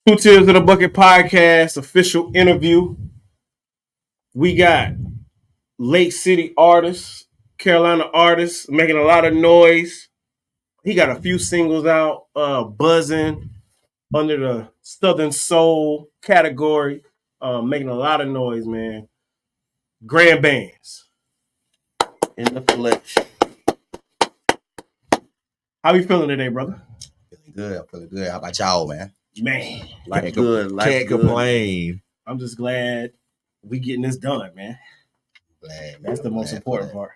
Two Tears of the Bucket podcast official interview. We got Lake City artists, Carolina artists making a lot of noise. He got a few singles out, buzzing under the Southern Soul category, making a lot of noise, man. Grand Bandz in the flesh. How you feeling today, brother? Feeling good. I'm feeling good. How about y'all, man? Man, Life good. Can't complain. I'm just glad we getting this done, man. That's the most important part.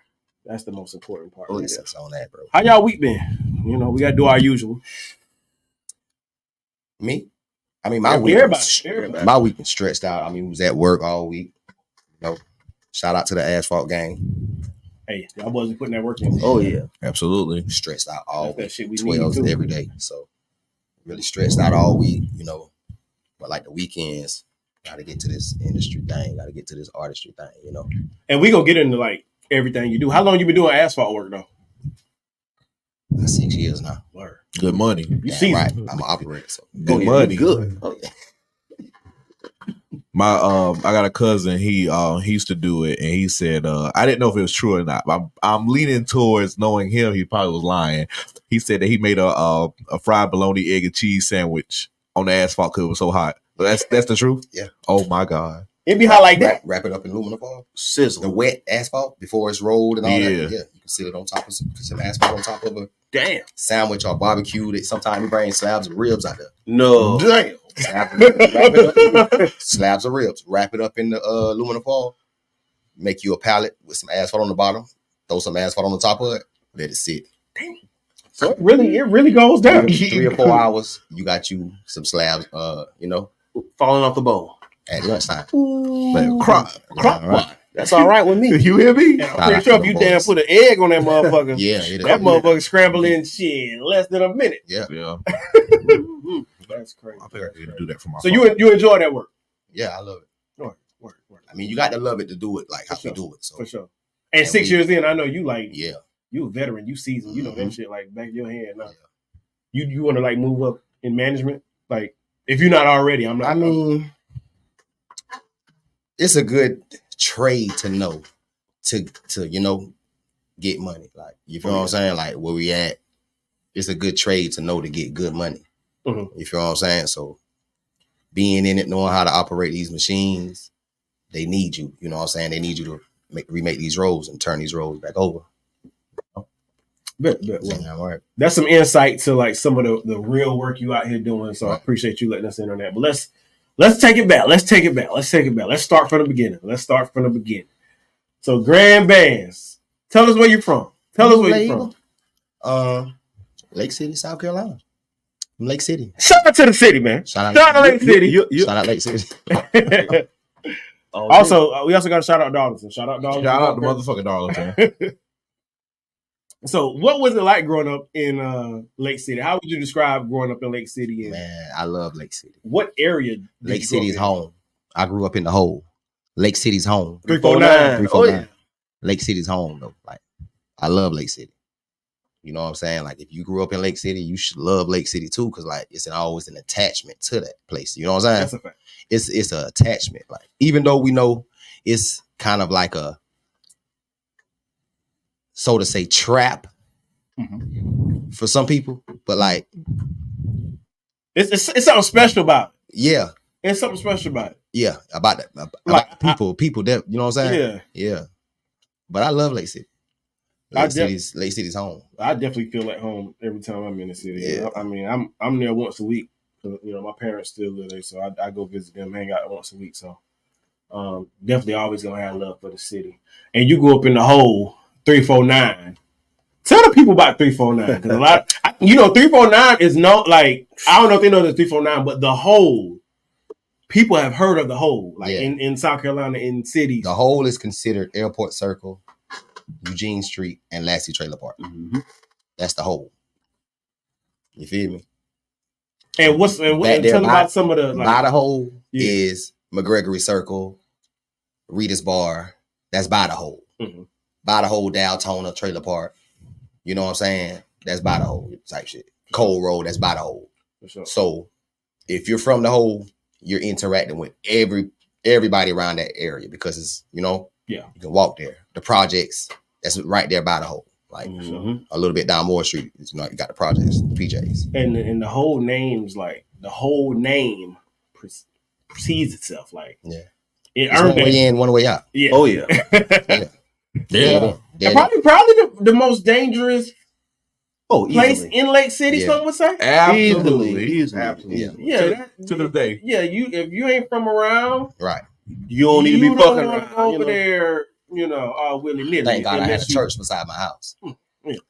That's the most important part. Oh, yes, on that, bro. How y'all week been? You know, we gotta do our usual. Me? I mean, my week been stretched out. I mean, was at work all week. You know, shout out to the asphalt gang. Hey, y'all wasn't putting that work in. Oh yeah, absolutely. Stressed out all week. That shit we 12 every day. So really stressed out all week, you know. But like the weekends, gotta get to this industry thing, gotta get to this artistry thing, you know. And we gonna get into like everything you do. How long you been doing asphalt work though? 6 years now. Word. Good money. You see, right? I'm an operator, so good money. Good. Oh, yeah. I got a cousin. He used to do it, and he said, I didn't know if it was true or not. But I'm leaning towards knowing him. He probably was lying. He said that he made a fried bologna, egg, and cheese sandwich on the asphalt because it was so hot. But that's the truth. Yeah. Oh my God. It be hot like that. Wrap it up in aluminum foil. Sizzle. The wet asphalt before it's rolled and all that. Yeah. Yeah. You can sit it on top of some asphalt on top of a Damn sandwich or barbecue. Sometimes we bring slabs of ribs out there. No. Damn. Slabs of ribs. Wrap it up in the aluminum foil. Make you a pallet with some asphalt on the bottom. Throw some asphalt on the top of it. Let it sit. Damn. So it really goes down. 3 or 4 hours. You got you some slabs. You know, Falling off the bowl at lunchtime. Crop. Right. That's all right with me. You hear me? And I'm pretty sure if you damn put an egg on that motherfucker, Yeah, that motherfucker scramble in shit in less than a minute. Yeah. That's crazy. I think I could do that for my. So you enjoy that work? Yeah, I love it. Work. I mean, you got to love it to do it like how we do it. So For sure. And 6 years in, I know you like, yeah, you a veteran, you seasoned, you know that shit like back of your hand. Now. You want to like move up in management? Like if you're not already, I'm not. I mean, it's a good trade to know to you know get money. Like you feel what I'm saying? Like where we at, it's a good trade to know to get good money. Mm-hmm. You feel what I'm saying? So being in it, knowing how to operate these machines, they need you. You know what I'm saying? They need you to remake these roles and turn these roles back over. Well, Right. that's some insight to like some of the real work you out here doing. So I appreciate you letting us in on that. But let's take it back. Let's start from the beginning. So Grand Bandz, tell us where you're from. Lake City, South Carolina. Lake City. Shout out to the city, man. Shout out to Lake City. Shout out Lake City. Also, we also got to shout out Darlington. Shout out Shout out the motherfucking Darlington. So, what was it like growing up in Lake City? How would you describe growing up in Lake City? Man, I love Lake City. What area? Lake City's home. I grew up in the hole. Lake City's home. 349. Oh, yeah. Lake City's home, though. Like, I love Lake City. You know what I'm saying? Like, if you grew up in Lake City, you should love Lake City too, because like it's always an attachment to that place. You know what I'm saying? That's a fact. It's an attachment. Like, even though we know it's kind of like a, so to say, trap for some people, but like it's something special about it. Yeah, it's something special about it. Yeah, about that. About like, people that, you know what I'm saying? Yeah. But I love Lake City. Lake City's home. I definitely feel at home every time I'm in the city. Yeah. You know? I mean, I'm there once a week. You know, my parents still live there, so I go visit them, hang out once a week. So definitely always gonna have love for the city. And you go up in the hole 349. Tell the people about 349 because a lot, 349 is not like, I don't know if they know the 349, but the hole. People have heard of the hole, like in South Carolina, in cities. The hole is considered Airport Circle, Eugene Street, and Lassie Trailer Park. Mm-hmm. That's the hole. You feel me? And tell about some of the by the hole is McGregory Circle, Rita's Bar. That's by the hole. Mm-hmm. By the hole, Daltona Trailer Park. You know what I'm saying? That's by the hole type shit. Cole Road. That's by the hole. For sure. So if you're from the whole, you're interacting with everybody around that area because it's, you can walk there. The projects, that's right there by the whole. Like a little bit down Moore Street, you got the projects, the PJs. And the whole name's like, the whole name precedes itself. Like, it it's earned one way in, one way out. Yeah. Oh, yeah. And probably the most dangerous place in Lake City, some would say. Absolutely. Easily. Yeah. To the day. Yeah, if you ain't from around, right. You don't need to be fucking around. Over there, all willy-nilly. Thank God I had a church beside my house.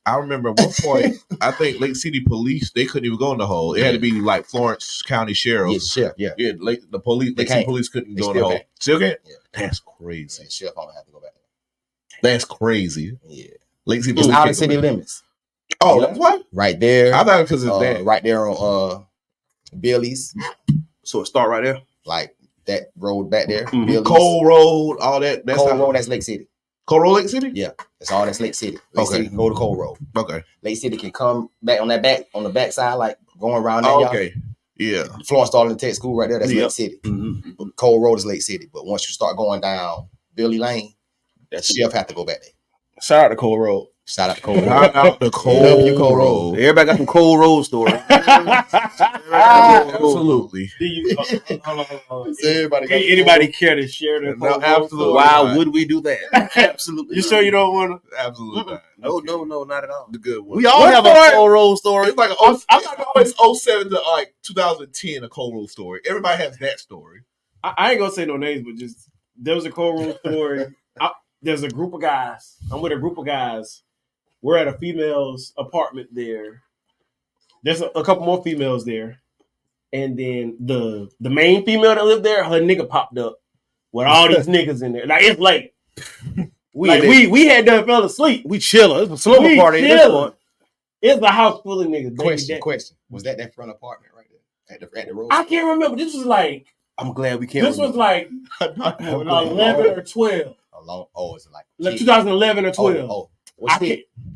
I remember at one point, I think Lake City police, they couldn't even go in the hole. It had to be like Florence County Sheriff. Yeah. The police, Lake City police couldn't go in the hole. Still can't? Yeah. That's crazy. Yeah, sheriff, I'm gonna have to go back there. That's crazy. Yeah. Lake City it's out of city limits. Oh, that's why? Right there. I thought because it's that. Right there on Billy's. So it start right there? Like that road back there. Cole Road, all that. That's Cole Road, that's Lake City. Cole Road, Lake City? Yeah. That's all that's Lake City. Lake City can go to Cole Road. Okay. Lake City can come back on the back side, like going around that. Okay. Yeah. Florence Darling Tech School right there, that's Lake City. Cole Road is Lake City. But once you start going down Billy Lane, that sheriff have to go back there. Shout out to Cole Road. Shout out to Cole Road. Shout out to Cole Road. Everybody got some Cole Road stories. Absolutely. Anybody care to share their Cole Road story? Why would we do that? Absolutely. You sure you don't want to? Absolutely. No, not at all. The good one. We all have a Cole Road story. It's like I'm like always 07 to like 2010 a Cole Road story. Everybody has that story. I ain't gonna say no names, but just there was a Cole Road story. There's a group of guys. I'm with a group of guys. We're at a female's apartment there. There's a couple more females there. And then the main female that lived there, her nigga popped up with all these niggas in there. Like, it's late. We had done fell asleep. We chilling. It's a slumber party at this point. It's a house full of niggas. Question. Was that front apartment right there? At the road? I can't remember. This was like... I'm glad we can't This was like 11 or 12. Is it like 2011 or 12.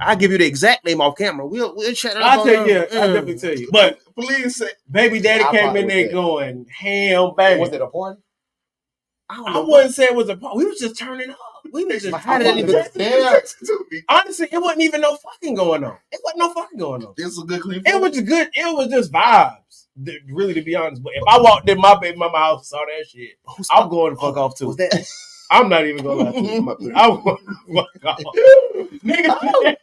I'll give you the exact name off camera. We'll chat it up. I'll definitely tell you. But please say, baby daddy came in there going ham bang. Was it a party? I wouldn't say it was a party. We was just turning up. We was just honestly, it wasn't even no fucking going on. It wasn't no fucking going on. It was a good clean. It was good. It was just vibes. Really, to be honest. But if I walked in my baby mama house and saw that shit, I'm going to fuck off too. Was that? I'm not even gonna lie to you. I'm going to fuck off. Nigga,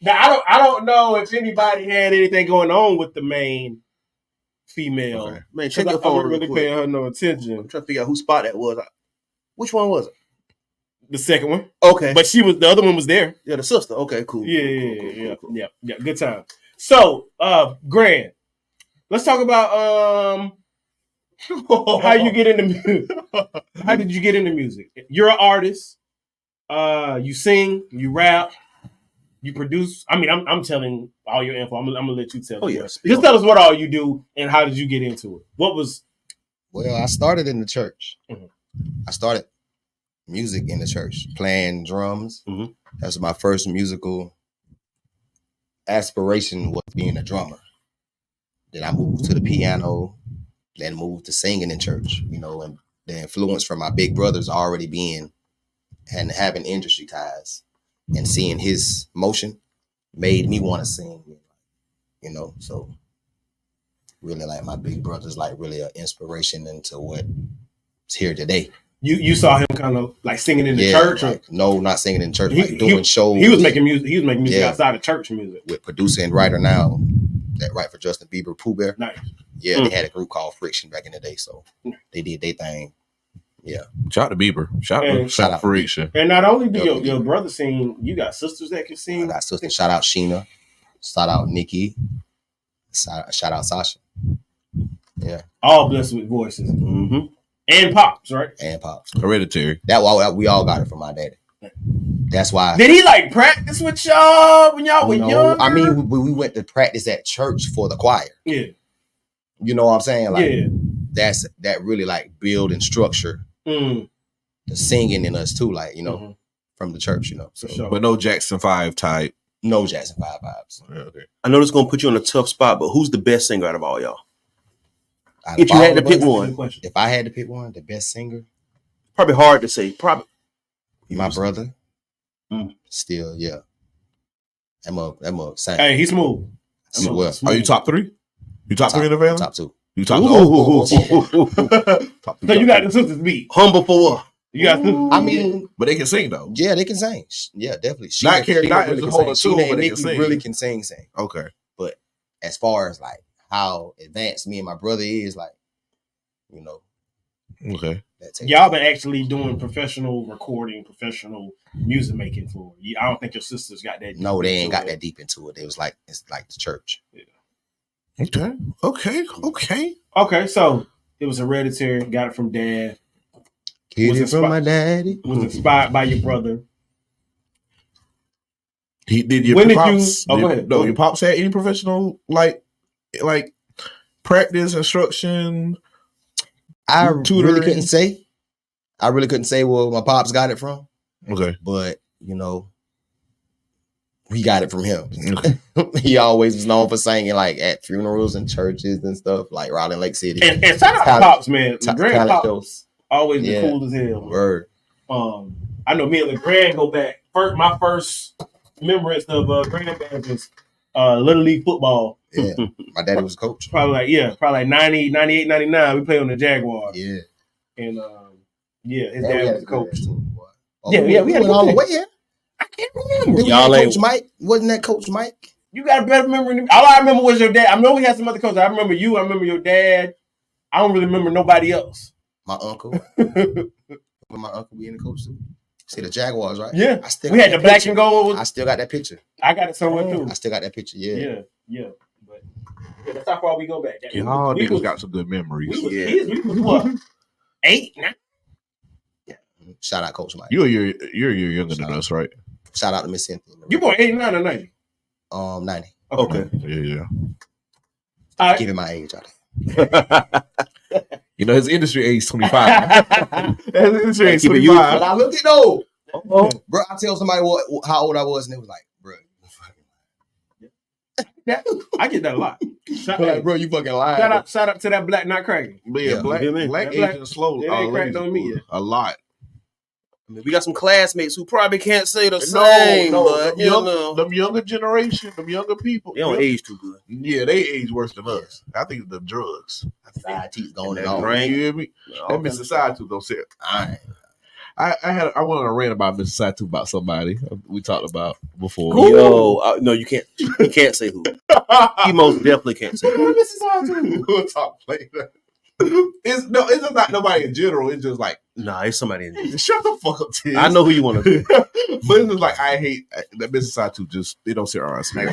now I don't know if anybody had anything going on with the main female. Okay. Man, check your phone. I wasn't really paying her no attention. I'm trying to figure out whose spot that was. Which one was it? The second one. Okay. But the other one was there. Yeah, the sister. Okay, cool. Yeah. Good time. So, Grant, let's talk about how you get into music. How did you get into music? You're an artist. You sing, you rap, you produce. I mean, I'm telling all your info. I'm gonna let you tell. Oh yeah. Just tell us what all you do and how did you get into it? Well, I started in the church. Mm-hmm. I started music in the church, playing drums. Mm-hmm. That's my first musical aspiration, was being a drummer. Then I moved to the piano, then moved to singing in church, and the influence from my big brothers already being and having industry ties and seeing his motion made me want to sing, so really like my big brother's like really an inspiration into what's here today. You saw him kind of like singing in the church? Like, no, not singing in church, doing shows. He was making music outside of church music. With producer and writer now that write for Justin Bieber, Pooh Bear. Nice. Yeah, they had a group called Friction back in the day, so they did their thing. Yeah. Shout out to Bieber. Shout out to Friction. And not only do your brother sing, you got sisters that can sing. I got sisters. Shout out Sheena. Shout out Nikki. Shout out Sasha. Yeah. All blessed with voices. Mm-hmm. And pops, right? And pops. Hereditary. We all got it from my daddy. That's why. Did he like practice with y'all when y'all were young? I mean, we went to practice at church for the choir. Yeah. You know what I'm saying? Like, yeah. That really like build and structure the singing in us too, like, from the church, So, sure. But no Jackson 5 type. No Jackson 5 vibes. Yeah, okay. I know this is gonna put you on a tough spot, but who's the best singer out of all y'all? If you had to pick one, if I had to pick one, the best singer, probably hard to say. Probably my brother. Still, yeah. That mug sang. Hey, he's smooth. Well, Are you top 3? You top 3 in the family? Top 2. You top 2? So you got the sisters beat. Humble for what? You got sisters. I mean, but they can sing though. Yeah, they can sing. Yeah, definitely. Not really as a whole sing. tune, Sheena but and they Nikki can sing. really can sing. Okay. But as far as like how advanced me and my brother is, like, you know. Okay. Y'all been actually doing professional recording, professional music making for you. I don't think your sisters got that. No, they ain't got that deep into it. They was like, it's like the church. Yeah. Okay. Okay, so it was hereditary. Got it from dad. Get it from my daddy. Was inspired by your brother. He did your when pops. Did you? Oh, go ahead. No, your pops had any professional like practice, instruction. I really couldn't say. I really couldn't say where my pops got it from. Okay, but you know, we got it from him. Okay. He always was known for singing like at funerals and churches and stuff, like Raleigh Lake City. And shout out to Pops, man. Grand Pops shows. Always been cool as hell. Word. I know me and LeGrand go back. My first remembrance of Grand was Little League football. Yeah, my daddy was a coach. Probably like 90, 98, 99. We played on the Jaguars. Yeah. And his dad was a coach. We had all the way. Yeah. I can't remember. Y'all ain't Coach Mike? Wasn't that Coach Mike? You got a better memory than me. All I remember was your dad. I know we had some other coaches. I remember you. I remember your dad. I don't really remember nobody else. My uncle. My uncle being the coach too. See the Jaguars, right? Yeah. We had the black and gold. I still got that picture. I got it somewhere too. I still got that picture. Yeah. Yeah. But that's how far we go back. Y'all niggas got some good memories. We was what? 8, 9? Yeah. Shout out Coach Mike. You're younger than us, right? Shout out to Miss Cynthia. You born 89 or 90? 90. Okay. Yeah. All right. Give it my age out there. You know, his industry age 25. His industry age 25. But I looked it though. Bro, I tell somebody how old I was, and they was like, bro, you fucking I get that a lot. Bro, you fucking lying. Shout out to that black not cracking. Yeah, black aging slow. It ain't cracked on me yet. A lot. I mean, we got some classmates who probably can't say the same, but them younger generation, them younger people, they don't age too good. Yeah, they age worse than us. I think it's the drugs. Side teeth going on. You hear me? That Mr. Side Tooth don't say it. I went on a rant about Mr. Side Tooth about somebody we talked about before. Cool. Yo, no, you can't. You can't say who. He most definitely can't say who. Mr. Side Tooth. We'll talk later. It's just not nobody in general. It's just like, nah, it's somebody in general. Shut the fuck up, Tiz. I know who you want to be. But it's just like, I hate that Mr. Side Tooth. Just they don't sit around me.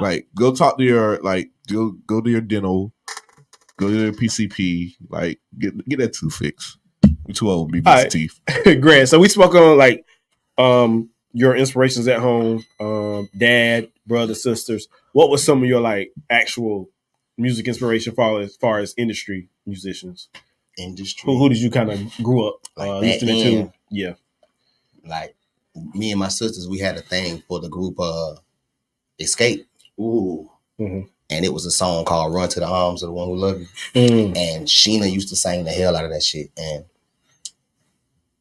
Like go talk to your go to your dental, go to your PCP. Like get that tooth fixed. You're too old to be missing teeth. Grant. So we spoke on your inspirations at home, dad, brother, sisters. What was some of your like actual music inspiration as far as industry musicians? Who did you kind of grew up listening to? Yeah. Like me and my sisters, we had a thing for the group Escape. Ooh. Mm-hmm. And it was a song called Run to the Arms of the One Who Loved You. Mm. And Sheena used to sing the hell out of that shit. And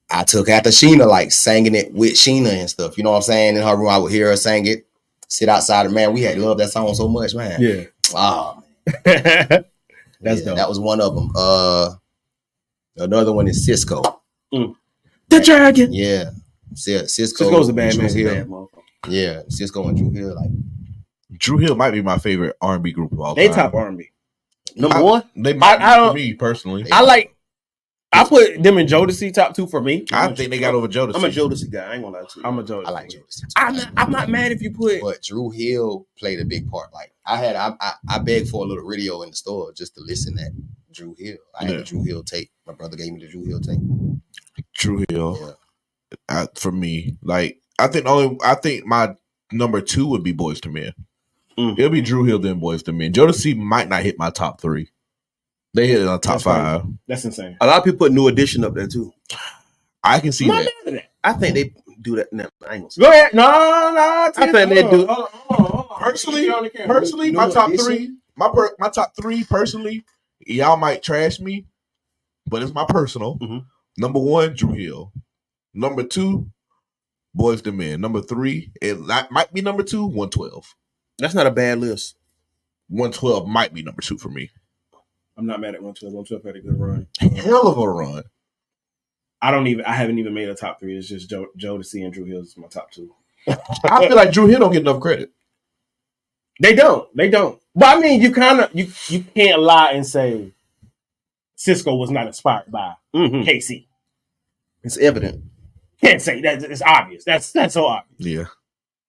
I took after Sheena, like singing it with Sheena and stuff. You know what I'm saying? In her room, I would hear her sing it, sit outside. Man, we had loved that song so much, man. Yeah. Oh, man. That's dope. That was one of them. Another one is Cisco. Mm. The Dragon. Yeah. Cisco's a bad man. Yeah. Cisco and Drew Hill. Like Drew Hill might be my favorite R&B group of all time. They top R&B. Number one? They might be for me personally. I put them in Jodeci top 2 for me. I think they got over Jodeci. I'm a Jodeci guy. I ain't gonna lie to you. I'm a Jodeci. I like Jodeci. I'm not mad if you put. But Drew Hill played a big part. Like I begged for a little radio in the store just to listen at Drew Hill. I had the Drew Hill tape. My brother gave me the Drew Hill tape. Drew Hill. Yeah. For me, like I think my number 2 would be Boyz II Men. It'll be Drew Hill then Boyz II Men. Jodeci might not hit my top 3. They hit it on top 5. That's insane. A lot of people put New Edition up there too. I can see that. I think they do that. No, I ain't gonna say. Go ahead. No. I think they do. Personally, my top 3. My top 3 personally y'all might trash me, but it's my personal. Mhm. Number 1, Drew Hill. Number 2, Boyz II Men. Number 3, it might be number 2, 112. That's not a bad list. 112 might be number 2 for me. I'm not mad at 112. 112 had a good run. Hell of a run. I haven't even made a top 3. It's just Jodeci and Drew Hill is my top 2. I feel like Drew Hill don't get enough credit. They don't. But I mean, you can't lie and say Cisco was not inspired by KC. It's evident. Can't say that. It's obvious. That's so obvious. Yeah.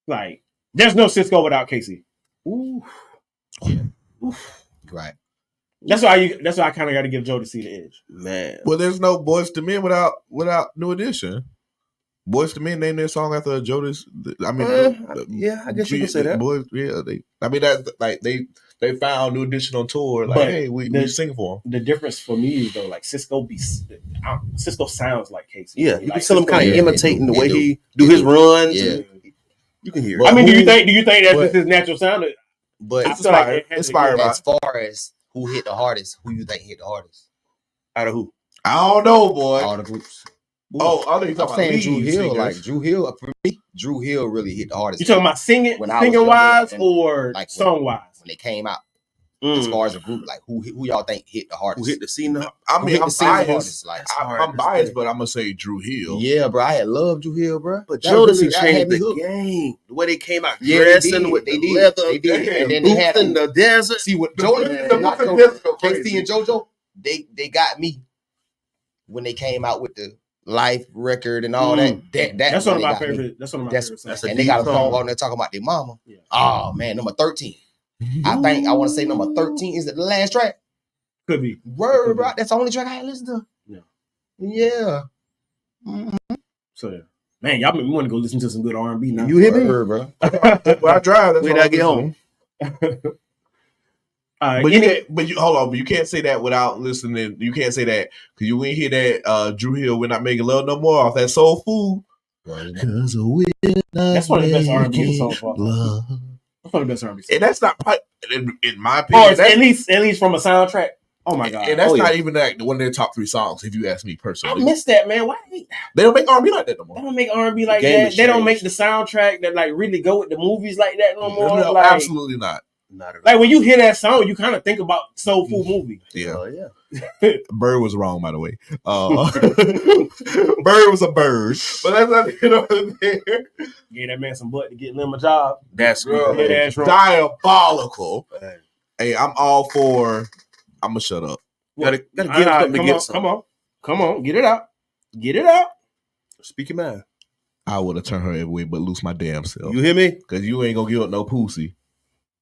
Like, there's no Cisco without KC. Ooh. Yeah. Right. That's why I kind of got to give Jodeci the edge. Man. Well, there's no Boyz II Men without New Edition. Boyz II Men named their song after Jodeci. I mean, yeah, I guess you can say that. Boys, yeah, that's like they found New Edition on tour. Like, hey, we sing for them. The difference for me is though, like Cisco sounds like Casey. Yeah, you like, can tell him kind of imitating the way do. he do his runs. Yeah. You can hear But it. I mean, do you think that's just his natural sound? But I feel like inspired by. as far as who hit the hardest, who you think hit the hardest? Out of who? I don't know, boy. All the groups. Oh, I think I'm you're talking saying about Drew lead Hill. singers. Like Drew Hill, for me, Drew Hill really hit the hardest. You talking about singing wise or like song wise? When they came out, as far as a group, like who y'all think hit the hardest? Who hit the scene? I mean, I'm biased. Like, I'm biased, but I'm gonna say Drew Hill. yeah, bro, I had loved Drew Hill, bro. But That Jodeci really- that had changed me the hooked. game. The way they came out Yeah, dressing with they the did. leather, They did. And then boots they had in the desert. See what The JoJo, boots go KC crazy. and JoJo, they got me when they came out with the Life record and all that. That's one of really my got me. favorite. That's one of my favorite songs. That's a And they got a deep song song. on there talking about their mama. Yeah. Oh man, number 13. I think I want to say number 13 is it the last track. Could be. Word, bro. That's the only track I had listened to. Yeah. Yeah. Mm-hmm. So yeah. Man, y'all make me want to go listen to some good R&B now. You hear me? Word, bro. When I drive, that's When all I get listen home. to. But you hold on, but you can't say that without listening. You can't say that because you ain't hear that Drew Hill, We're Not Making Love No More off that Soul Food. Cause That's one of the best R&B songs of all time. That's one of the best R&B songs. And that's not in my Or opinion. it's at least from a soundtrack. Oh my god. And that's Oh, not yeah. even like one of their top 3 songs, if you ask me I personally. miss that, man. Why They don't make R&B like that no they more. don't make R&B like game that? has They don't make changed. the soundtrack that like really go with the movies like that no more. No, like, absolutely not. Not at all. like when you hear that song, you kind of think about Soul Food movie. Yeah, Oh, yeah. Bird was wrong, by the way. Bird was a bird, but that's not there. Gave that man some butt to get him a job. That's Bro, Yeah, that's wrong. diabolical. Man. Hey, I'm all for. I'm gonna shut up. Gotta give something to get some. Come on, get it out. Get it out. Speak your mind. I would have turned her every way, but lose my damn self. You hear me? Because you ain't gonna give up no pussy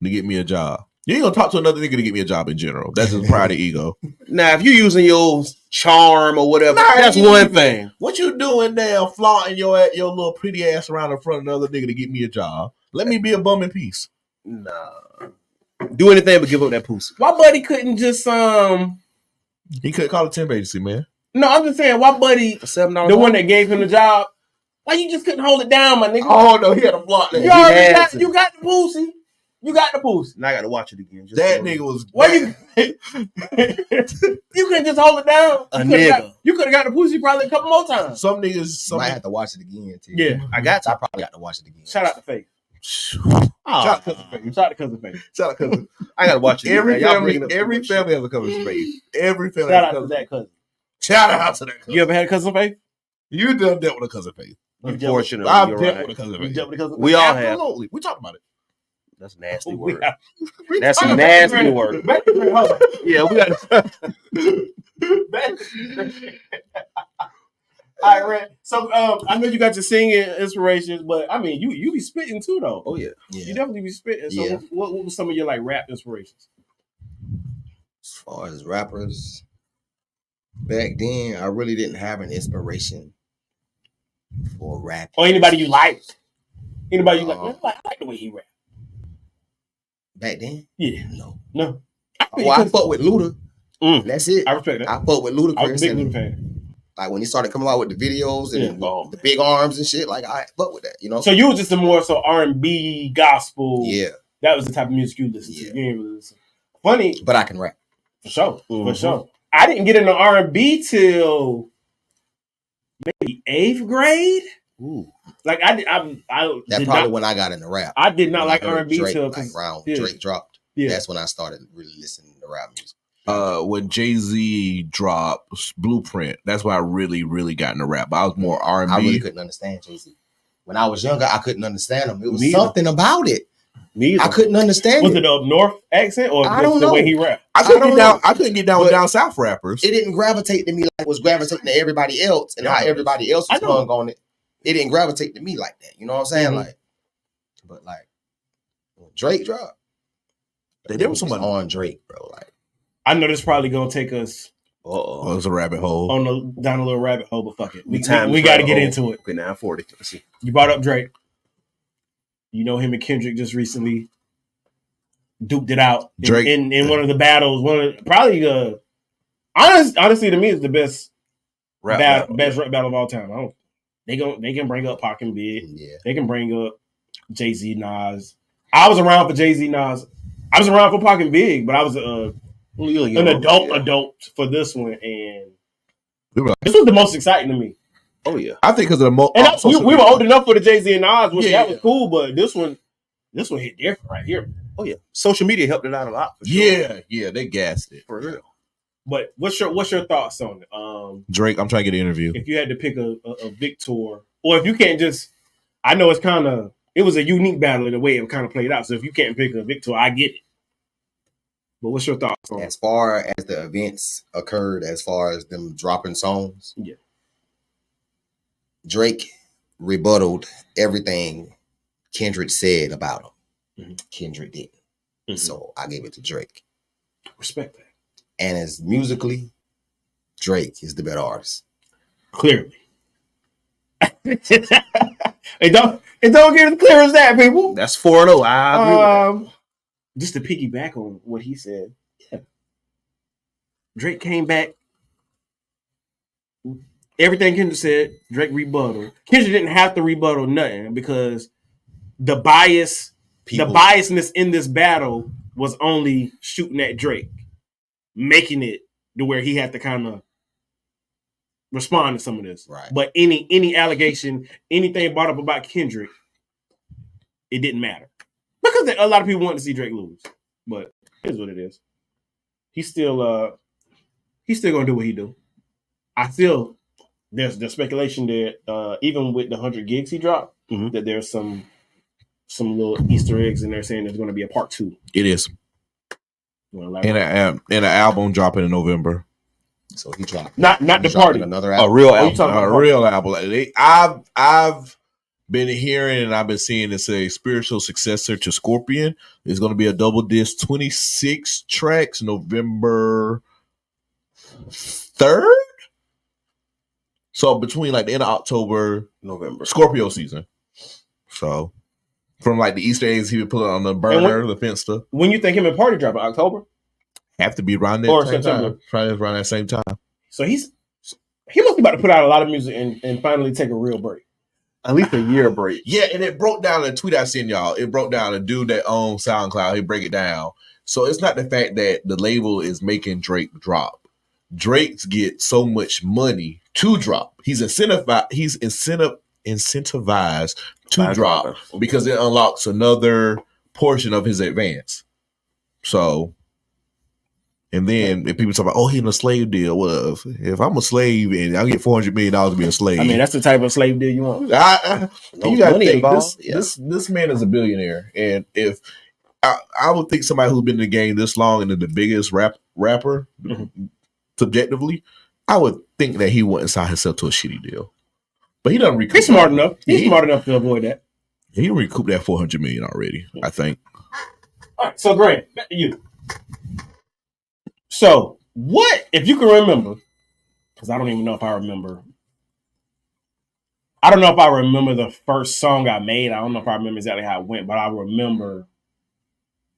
to get me a job. You ain't gonna talk to another nigga to get me a job in general. That's just pride and ego. Now, if you using your charm or whatever, Nah, that's you- one thing. What you doing now, flaunting your little pretty ass around in front of another nigga to get me a job? Let me be a bum in peace. Nah. Do anything but give up that pussy. Why Buddy couldn't just He could call it temp agency, man. No, I'm just saying, why Buddy, For $7 the one that gave him the job, why you just couldn't hold it down, my nigga? Oh no, he had a flaunt that. you already had got, to. you got the pussy. You got the pussy. Now I gotta watch it again. Just That so- nigga was. Why you? You couldn't just hold it down. A You could have got the pussy probably a couple more times. Some niggas. Might have to watch it again too. Yeah, I got I to. probably got to watch it again. shout out to Faith. Shout out cousin Faith. Shout out to cousin Faith. Shout out cousin. I gotta watch it. Every again. Y'all family, bringing up every too much shit. family has a cousin Faith. Every family Shout has out a to cousin. that cousin. Shout out to that cousin. You ever had a cousin Faith? You done dealt with a cousin Faith. Unfortunately, I've you're dealt right. with a cousin You Faith. dealt with a cousin We Faith? all have. Absolutely. We talked about it. That's a nasty We word. have- That's a Hold on, nasty back to word. Back to hold on. Yeah, we got. All right, Red. So I know you got your singing inspirations, but I mean, you be spitting too, though. Oh yeah. You Yeah. definitely be spitting. So Yeah. what was some of your like rap inspirations? As far as rappers, back then I really didn't have an inspiration for rap. Or anybody you liked? Anybody you like? Uh, Man, I like the way he rap. Back then, Yeah, no. no. Well, I fuck with Luda. Mm. That's it. I respect that. I fuck with Ludacris. I was a big and, Luda fan. like when he started coming out with the videos and Yeah. the big arms and shit, like I fuck with that, you know. So you was just a more so R&B gospel. Yeah, That was the type of music you listened to. Yeah. You ain't really listen. Funny. but I can rap. For sure. Mhm. For sure. I didn't get into R&B till maybe 8th grade. Ooh. Like I That's did probably not, when I got into rap. I did not When like I heard R&B Drake, till like around yeah. Drake dropped. Yeah. That's when I started really listening to rap music. When Jay-Z dropped Blueprint, that's when I really, really got into rap. I was more R&B. I really couldn't understand Jay-Z. When I was younger, I couldn't understand him. It was Me either. something about it. Me either. I couldn't understand Was it. it up north accent or I just don't the way know. he rapped? I couldn't don't get down. know. I couldn't get down with But down south rappers. It didn't gravitate to me like it was gravitating to everybody else, and Yeah, how everybody else I was know. hung on it. It didn't gravitate to me like that. You know what I'm saying? Mhm. Like, but like when Drake dropped, There was was someone. on Drake, bro. Like, I know this is probably gonna take us Oh, it was a rabbit hole. down a little rabbit hole, but fuck it. We Time got to travel. get into it. Okay, 9:40. Let's see. You brought up Drake. You know him and Kendrick just recently duked it out Drake- in one of the battles. Probably the honestly to me is the best Rap best rap battle of all time. They can bring up Pac and Big. yeah, They can bring up Jay-Z, Nas. I was around for Jay-Z, Nas. I was around for Pac and Big, but I was an adult for this one, and this was the most exciting to me. Oh yeah. I think because of the And we were old enough for the Jay-Z and Nas, which Yeah. that was cool, but this one hit different right here. Oh yeah. Social media helped it out a lot. For sure. Yeah, they gassed it. For real. But what's your thoughts on it? Drake, I'm trying to get an interview. If you had to pick a victor, or if you can't just, I know it was a unique battle in the way it kind of played out. So if you can't pick a victor, I get it. But what's your thoughts on it? as far as the events occurred, as far as them dropping songs, Yeah. Drake rebutted everything Kendrick said about him. Mhm. Kendrick didn't. Mhm. So I gave it to Drake. Respect that. And as musically, Drake is the better artist. Clearly. it don't get as clear as that, people. That's 4-0. I agree with that. Just to piggyback on what he said, yeah. Drake came back. Everything Kendrick said, Drake rebutted. Kendrick didn't have to rebuttal nothing because the biasness in this battle was only shooting at Drake, making it to where he had to kind of respond to some of this. Right. But any allegation, anything brought up about Kendrick, it didn't matter. Because a lot of people want to see Drake lose. But here's what it is. He's still gonna do what he do. There's speculation that even with the 100 gigs he dropped, Mhm. that there's some little Easter eggs in there saying there's gonna be a part 2. It is. You wanna elaborate? And an album dropping in November. So he dropped. Not he's the dropping party. Another A album. real Oh, you album. talking about A party? real album. I've been hearing and I've been seeing it's a spiritual successor to Scorpion. It's going to be a double disc, 26 tracks, November 3rd. So between like the end of October, November. Scorpio season. So from like the Easter eggs he would put on the burner, the Finsta, When you think him and Party dropping October? have to be around that Or same September. time. Probably around that same time. So he must be about to put out a lot of music and finally take a real break. At least a year break. Yeah, and it broke down a tweet I sent y'all. It broke down a dude that owns SoundCloud. He break it down. So it's not the fact that the label is making Drake drop. Drake's get so much money to drop. He's incentivized to By drop dropping. because it unlocks another portion of his advance. So, and then if people talk about, oh, he's in a slave deal. Well, if I'm a slave and I get $400 million to be a slave, I mean, that's the type of slave deal you want. you gotta money think involved. this man is a billionaire, and if I would think somebody who's been in the game this long and is the biggest rapper subjectively, I would think that he wouldn't sign himself to a shitty deal. But he doesn't recoup. He's smart enough. He's smart enough to avoid that. He recouped that $400 million already. I think. All right, so Grant, back to you. So, what if you can remember? Because I don't even know if I remember. I don't know if I remember the first song I made. I don't know if I remember exactly how it went, but I remember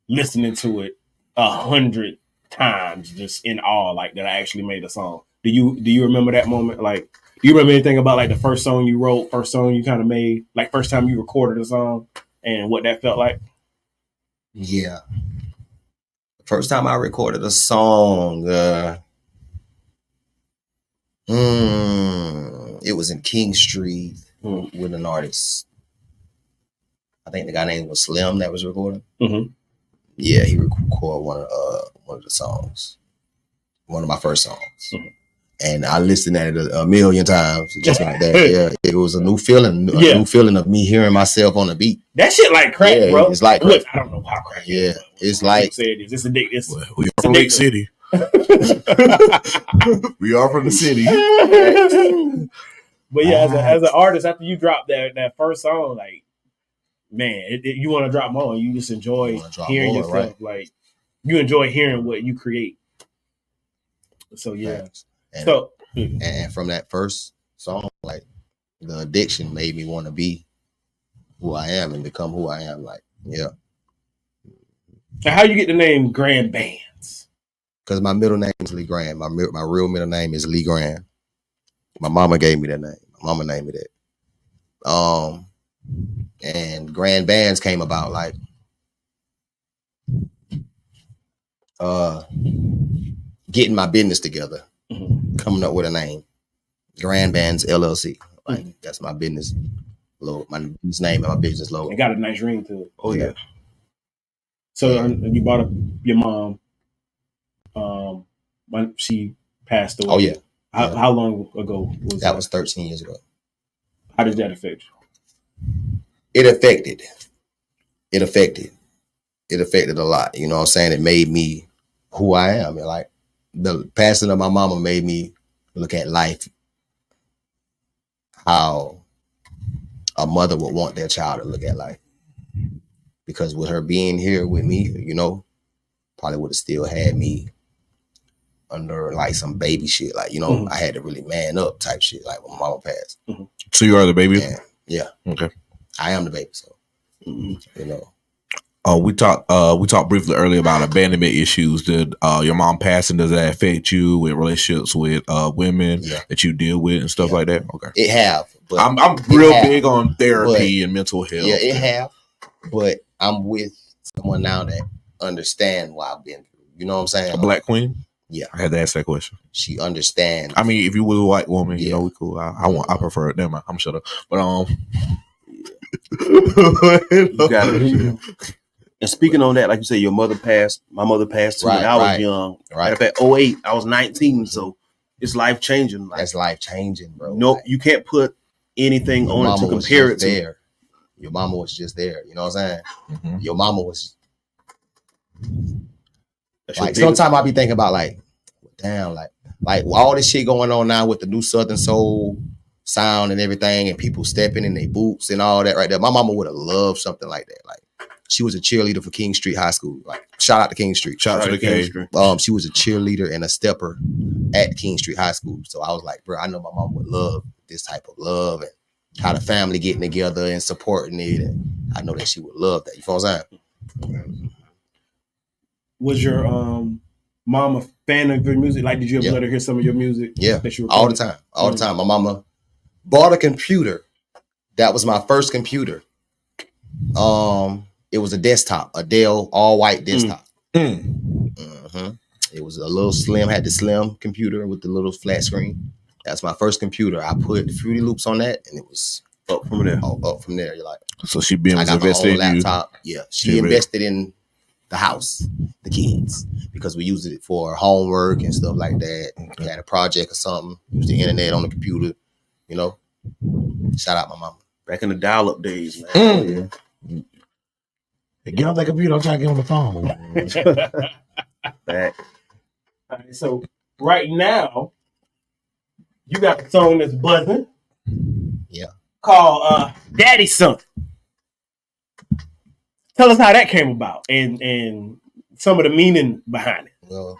listening to it 100 times, just in awe, like that I actually made a song. Do you remember that moment? Like, do you remember anything about like the first song you wrote, first song you kind of made, like first time you recorded a song, and what that felt like? Yeah. First time I recorded a song, it was in King Street with an artist. I think the guy name was Slim that was recording. Mm-hmm. Yeah, he recorded one of the songs, one of my first songs, and I listened at it a million times, just like that. Yeah, it was a new feeling, new feeling of me hearing myself on the beat. That shit like crack, bro. It's like crack. Look, I don't know how crack. Yeah, is, it's like it's addictive. We are from Lake City. We are from the city. But yeah, as an artist, after you drop that first song, like, man, you want to drop more. You just enjoy hearing yourself. Right? Like, you enjoy hearing what you create. So yeah. And from that first song, like, the addiction made me want to be who I am and become who I am. Like, yeah. And how you get the name Grand Bandz? Because my middle name is Lee Graham. My real middle name is Lee Graham. My mama gave me that name. My mama named me that. And Grand Bandz came about like getting my business together, coming up with a name. Grand Bandz LLC. Like, that's my business logo, my business name and my business logo. It got a nice ring to it. Oh yeah. So you brought up your mom. When she passed away. Oh yeah. How long ago was that? That was 13 years ago. How did that affect you? It affected a lot. You know what I'm saying? It made me who I am. And like, the passing of my mama made me look at life how a mother would want their child to look at life. Because with her being here with me, you know, probably would have still had me under like some baby shit. Like, you know, I had to really man up type shit, like when my mama passed. So you are the baby? Yeah. Okay. I am the baby, so you know. We talked briefly earlier about abandonment issues. Did your mom passing, does that affect you with relationships with women that you deal with and stuff like that? Okay. It have. But I'm real big on therapy and mental health. Yeah, it have. But I'm with someone now that understand what I've been through. You know what I'm saying? A black queen? Yeah. I had to ask that question. She understands. I mean, if you were a white woman, you know, we cool. I prefer it. Never mind. I'm shut up. But you got it. And speaking on that, like you said, your mother passed. My mother passed too when I was young. Right. Matter of fact, 08, I was 19, so it's life changing. Like, that's life changing, bro. No, you can't put anything on it to compare it to. There. Your mama was just there. You know what I'm saying? Your mama was like, sometimes I be thinking about like, damn, like all this shit going on now with the new Southern Soul sound and everything, and people stepping in their boots and all that right there. My mama would have loved something like that. Like, she was a cheerleader for King Street High School. Like, shout out to King Street. Shout out to the King Street. She was a cheerleader and a stepper at King Street High School. So I was like, bro, I know my mom would love this type of love and how the family getting together and supporting it. And I know that she would love that. You know what I'm saying? Was your mom a fan of your music? Like, did you ever let her hear some of your music? Yeah, that you all the time. All the time. My mama bought a computer. That was my first computer. It was a desktop, a Dell all-white desktop. It was a little slim, had the slim computer with the little flat screen. That's my first computer. I put Fruity Loops on that, and it was up from there. Up from there. You're like, so she been invested in laptop. You. Yeah, she invested in the house, the kids, because we used it for homework and stuff like that. We had a project or something. Use the internet on the computer. You know, shout out my mama. Back in the dial-up days, man. Get on that computer. I'm trying to get on the phone. All right, so right now, you got the song that's buzzing. Yeah. Called Daddy Son. Tell us how that came about and some of the meaning behind it. Well,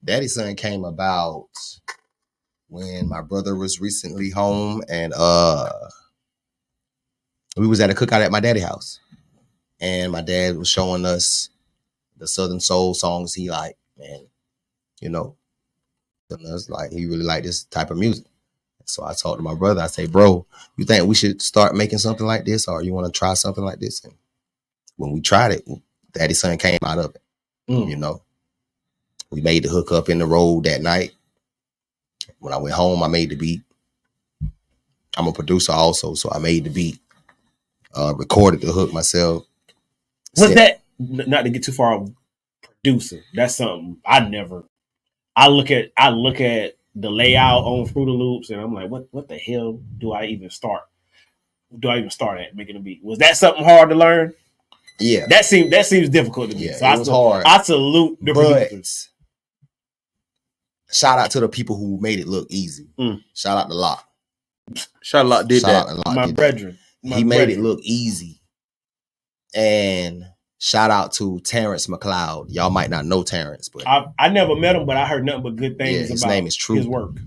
Daddy Son came about when my brother was recently home and we was at a cookout at my daddy's house. And my dad was showing us the Southern Soul songs he liked, and you know, like he really liked this type of music. So I talked to my brother. I say, bro, you think we should start making something like this, or you want to try something like this? And when we tried it, Daddy Son came out of it. You know, we made the hook up in the road that night. When I went home, I made the beat. I'm a producer also, so I made the beat. Recorded the hook myself. Was that, not to get too far, producer? That's something I look at the layout on Fruity Loops, and I'm like, what the hell do I even start? Do I even start at making a beat? Was that something hard to learn? Yeah, that seems difficult to me. Yeah, so it was hard. I salute the producers. Shout out to the people who made it look easy. Shout out to Locke. Charlotte did that. My brethren. He made it look easy. And shout out to Terrence McLeod. Y'all might not know Terrence, but I never met him, but I heard nothing but good things his about name is Truth. His work.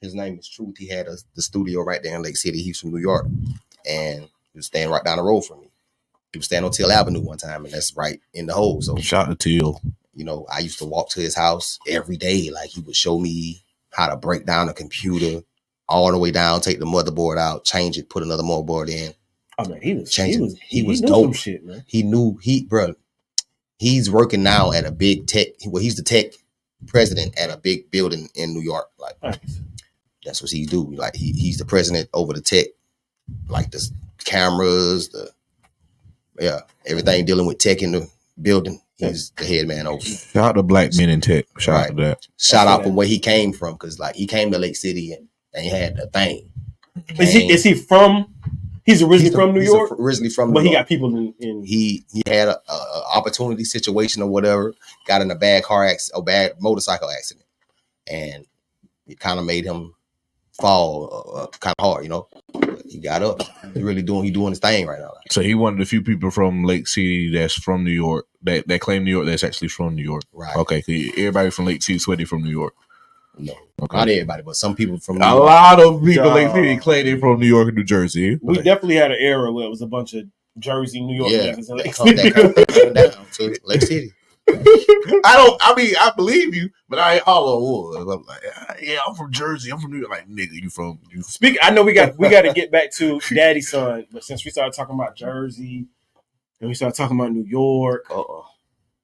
His name is Truth. He had the studio right there in Lake City. He's from New York. And he was staying right down the road from me. He was staying on Teal Avenue one time, and that's right in the hole. So shout out to Teal. You know, I used to walk to his house every day. Like, he would show me how to break down a computer all the way down, take the motherboard out, change it, put another motherboard in. Oh man, he was dope. Some shit, man. He's working now at a big tech. Well, he's the tech president at a big building in New York. Like, nice. That's what he do. Like, he's the president over the tech, like the cameras, everything dealing with tech in the building. He's the head man over. Shout out to black men in tech. Shout out to that. Shout out from where he came from, because like he came to Lake City and he had a thing. Is he from? He's originally from New York. Originally from New York. But he got people in. He had a opportunity situation or whatever. Got in a bad bad motorcycle accident, and it kind of made him fall kind of hard, you know. But he got up. He's doing his thing right now. So he one of the few people from Lake City that's from New York that claim New York that's actually from New York. Right. Okay. Everybody from Lake City sweaty from New York. No, okay. Not everybody, but some people from New York. Lot of people Lake City claim they from New York and New Jersey. We definitely had an era where it was a bunch of Jersey, New York niggas in Lake City. That came down to Lake City. I believe you, but I ain't all over. I'm like, yeah, I'm from Jersey. I'm from New York. Like, nigga, you from? Speak. I know we got to get back to Daddy Son, but since we started talking about Jersey and we started talking about New York,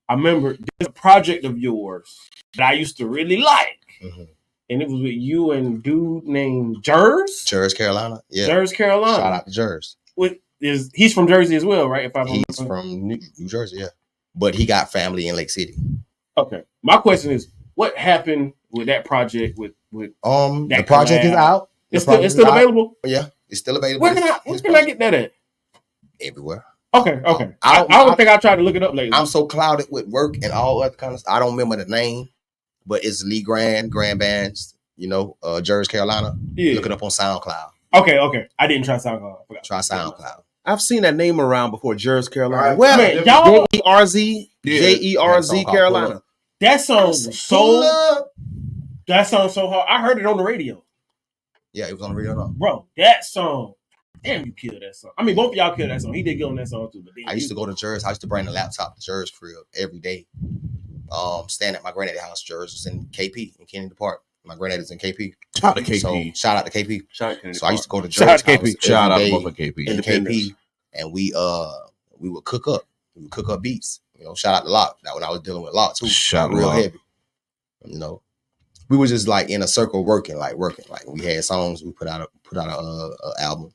I remember there's a project of yours that I used to really like, and it was with you and a dude named Jers. Jers, Carolina. Yeah, Jers, Carolina. Shout out to Jers. He's from Jersey as well, right? He's from New Jersey, yeah. But he got family in Lake City. Okay. My question is, what happened with that project? With the project is out. It's still available. Yeah, it's still available. Where can I get that at? Everywhere. Okay. I don't think I tried to look it up lately. I'm so clouded with work and all other kind of stuff. I don't remember the name, but it's Lee Grand Bandz. You know, Jersey, Carolina. Yeah. Look it up on SoundCloud. Okay. I didn't try SoundCloud. Try SoundCloud. I've seen that name around before, Jersey, Carolina. Right. Well, man, y'all J-E-R-Z Carolina. That song so hard. I heard it on the radio. Yeah, it was on the radio. Bro, that song. Damn, you killed that song. I mean, both of y'all killed that song. He did get on that song too. But I used to go to Jersey. I used to bring the laptop to Jersey crib every day. Stand at my granddad's house. Jersey was in KP in Kennedy Park. My granddad is in KP. Shout out to KP. So, shout out to KP. So I used to go to Jersey. Shout out to KP. Shout out to KP. In KP, and we would cook up. We would cook up beats. You know, shout out to Locke. That when I was dealing with Locke too. Shout out real heavy. You know, we were just like in a circle working. Like we had songs. We put out a album.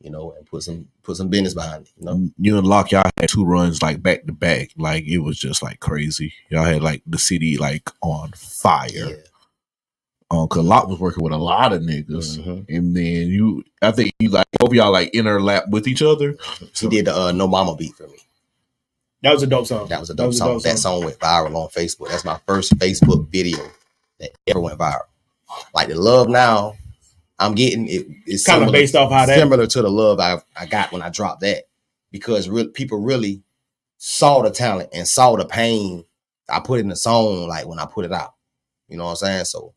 You know, and put some business behind it. You know, you and Locke, y'all had 2 runs like back to back. Like it was just like crazy. Y'all had like the city like on fire. Yeah. Cause Locke was working with a lot of niggas, and then I think you like both y'all like interlap with each other. So he did the No Mama beat for me. That was a dope song. That song went viral on Facebook. That's my first Facebook video that ever went viral. Like the love now I'm getting it's kind of based off how that similar to the love I got when I dropped that, because people really saw the talent and saw the pain I put in the song. Like when I put it out, you know what I'm saying? So.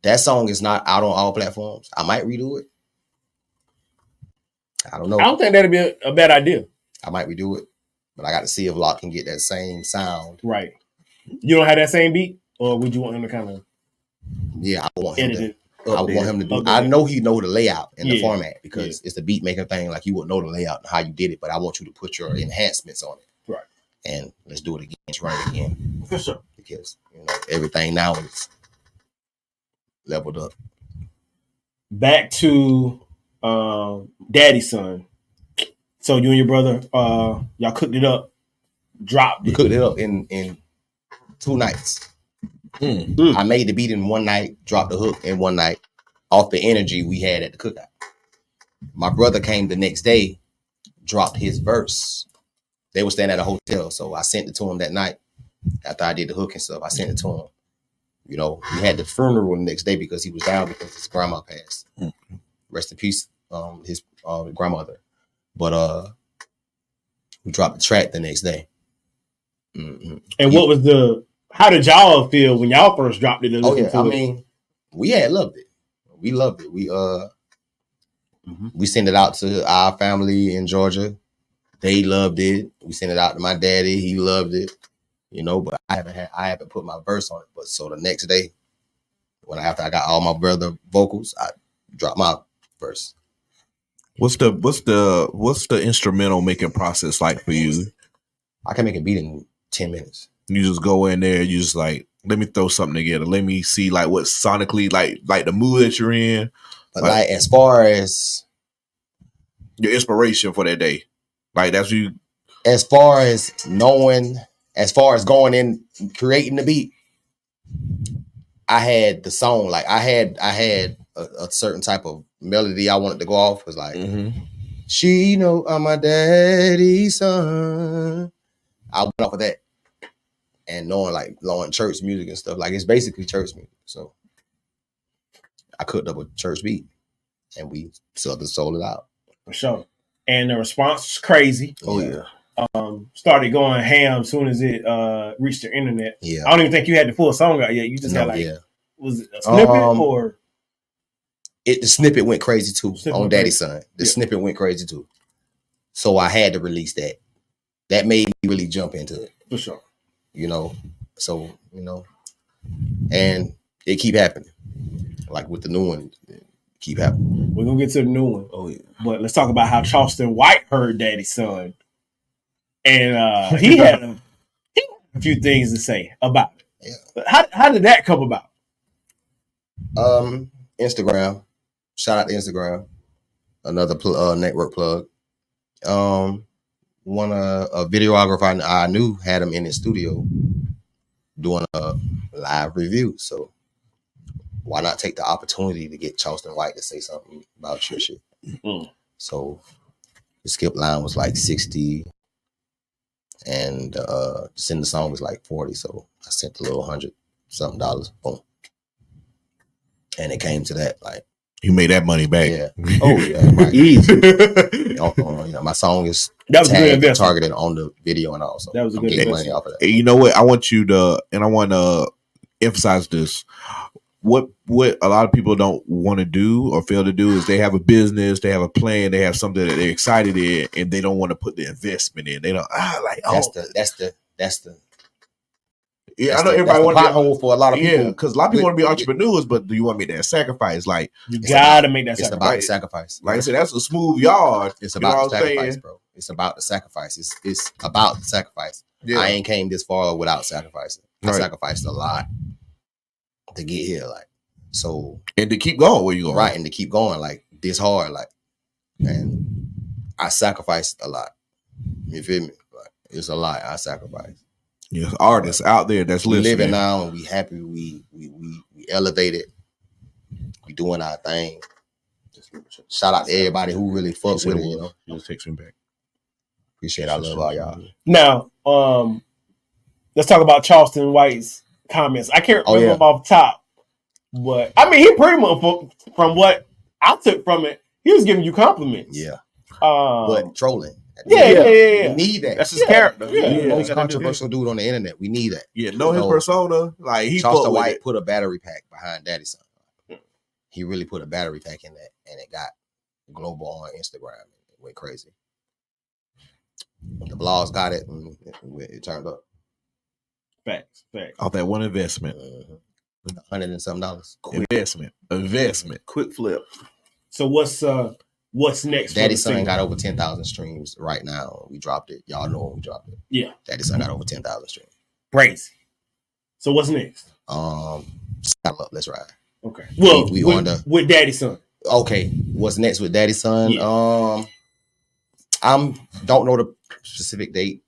That song is not out on all platforms. I might redo it. I don't know. I don't think that'd be a bad idea. I might redo it, but I got to see if Locke can get that same sound. Right. You don't have that same beat, or would you want him to kind of? Yeah, I want him to. I want him to do. I know he know the layout and the format, because it's the beat maker thing. Like you would know the layout and how you did it, but I want you to put your enhancements on it. Right. and let's do it again. Let's run it again. For sure. Because everything now is leveled up. Back to Daddy's Son. So you and your brother, y'all cooked it up, dropped it. We cooked it up in 2 nights. I made the beat in one night, dropped the hook in one night, off the energy we had at the cookout. My brother came the next day, dropped his verse. They were staying at a hotel, so I sent it to him that night. After I did the hook and stuff, I sent it to him. We had the funeral the next day because he was down because his grandma passed. Rest in peace, his grandmother. But we dropped the track the next day. And what was how did y'all feel when y'all first dropped it? I mean, we had loved it. We loved it. We sent it out to our family in Georgia. They loved it. We sent it out to my daddy. He loved it. But I haven't put my verse on it. But so the next day, after I got all my brother vocals, I dropped my verse. What's the instrumental making process like for you? I can make a beat in 10 minutes. You just go in there, you just like, let me throw something together. Let me see like what sonically, like the mood that you're in. But like as far as your inspiration for that day. Like that's you. As far as going in creating the beat, I had the song. Like I had a certain type of melody I wanted to go off. It was like, she know I'm my daddy's son. I went off of that. And knowing church music and stuff, like it's basically church music. So I cooked up a church beat and we sold it out. For sure. And the response was crazy. Oh yeah. Started going ham as soon as it reached the internet. Yeah. I don't even think you had the full song out yet. You just had was it a snippet or? The snippet went crazy too on Daddy's Son. The snippet went crazy too. So I had to release that. That made me really jump into it. For sure. And it keep happening. Like with the new one, keep happening. We're gonna get to the new one. Oh yeah. But let's talk about how Charleston White heard Daddy's Son. And he had a few things to say about it. Yeah. But how did that come about? Instagram. Shout out to Instagram. Another network plug. A videographer I knew had him in his studio doing a live review. So why not take the opportunity to get Charleston White to say something about your shit? So the skip line was like 60 and to send the song was like 40. So I sent a little $100-something. Boom. And it came to that, like, you made that money back. Yeah. Oh yeah. Right. Easy. My song is targeted on the video and all. So that was a good getting money off of that. You know what? I want to emphasize this. What a lot of people don't want to do or fail to do is they have a business, they have a plan, they have something that they're excited in, and they don't want to put the investment in. They don't That's the yeah, I know everybody want to be hole for a lot of people. Yeah, because a lot of people want to be entrepreneurs, but do you want to make that sacrifice? Like you gotta make that sacrifice. It's about the sacrifice. Like I said, that's a smooth yard. It's about the sacrifice, bro. It's about the sacrifice. It's about the sacrifice. Yeah. I ain't came this far without sacrificing. I sacrificed a lot to get here, like so, and to keep going where you going, right? And to keep going, like this hard, like, and I sacrificed a lot. You feel me? Like it's a lot I sacrificed. Yes, artists out there that's listening. We living now and we happy. We elevated. We doing our thing. Shout out to everybody who really fucks with it. You know, just text me back. Appreciate it. I love all y'all. Now, let's talk about Charleston White's comments. I can't remember them off the top, but I mean, he pretty much, from what I took from it, he was giving you compliments. Yeah, but trolling. Yeah. We need that. That's his character. The most controversial dude on the internet. We need that. Yeah, know his persona. Like Charleston White put a battery pack behind Daddy's Son. He really put a battery pack in that, and it got global on Instagram. It went crazy. The blogs got it, and it turned up. Facts. Off that one investment. $100 and something. Investment. Quick flip. So what's what's next? Daddy Son got over 10,000 streams right now. We dropped it. Y'all know when we dropped it. Yeah. Daddy Son got over 10,000 streams. Crazy. So what's next? Saddle Up, Let's Ride. Okay. Well, we on the with Daddy Son. Okay. What's next with Daddy Son? Yeah. Don't know the specific date.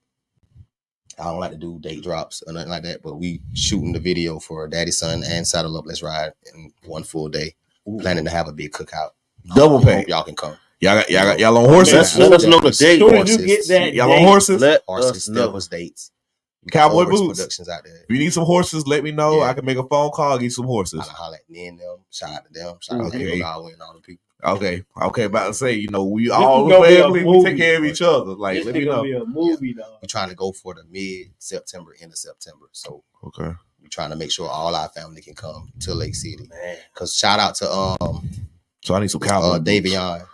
I don't like to do date drops or nothing like that, but we shooting the video for Daddy Son and Saddle Up, Let's Ride in one full day. Planning to have a big cookout. Double pay. Y'all can come. Y'all on horses? Let us know the date. Soon as you get that, y'all on horses? Let us know. Us dates. Cowboy boots. Productions out there. If you need some horses, let me know. I can make a phone call, get some horses. I'll holler at me and them. Shout out to them. Shout out to Godwin and all the people. Okay. About to say, we all family. We take care of each other. Like, let me know. Be a movie, dog. We're trying to go for the mid-September, end of September. So okay, we're trying to make sure all our family can come to Lake City. Man, because shout out to so I need some cowboy Davion.